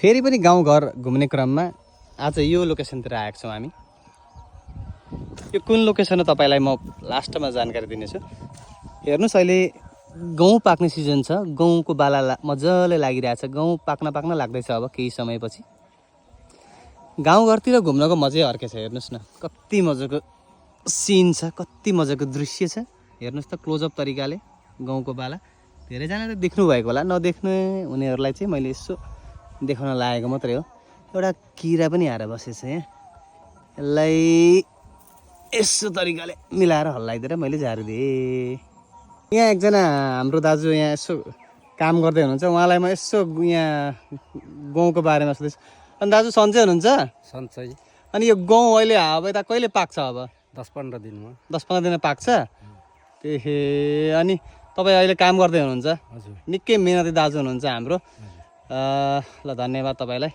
फेरि पनि गाउँघर घुम्ने क्रममा आज यो लोकेसनतिर आएको छौँ हामी। यो कुन लोकेसन हो तपाईँलाई म लास्टमा जानकारी दिनेछु। हेर्नुहोस्, अहिले गहुँ पाक्ने सिजन छ। गहुँको बाला मजाले लागिरहेछ। गहुँ पाक्न लाग्दैछ अब केही समयपछि। गाउँघरतिर घुम्नको मजै अर्कै छ। हेर्नुहोस् न, कति मजाको सिन छ, कति मजाको दृश्य छ। हेर्नुहोस् त क्लोजअप तरिकाले गहुँको बाला। धेरैजनाले देख्नु भएको होला, नदेख्ने उनीहरूलाई चाहिँ मैले यसो देखाउन लागेको मात्रै हो। एउटा किरा पनि आएर बसेछ यहाँ। यसलाई यसो तरिकाले मिलाएर हल्लाइदिएर मैले झारिदिएँ। यहाँ एकजना हाम्रो दाजु यहाँ यसो काम गर्दै हुनुहुन्छ। उहाँलाई म यसो यहाँ गहुँको बारेमा सोध्दैछु। अनि दाजु सन्चै हुनुहुन्छ? सन्चै। अनि यो गहुँ अहिले अब यता कहिले पाक्छ? अब 10-15 दिनमा। 10-15 दिनमा पाक्छ। ए अनि तपाईँ अहिले काम गर्दै हुनुहुन्छ? हजुर। निकै मेहनती दाजु हुनुहुन्छ हाम्रो। ल धन्यवाद तपाईँलाई।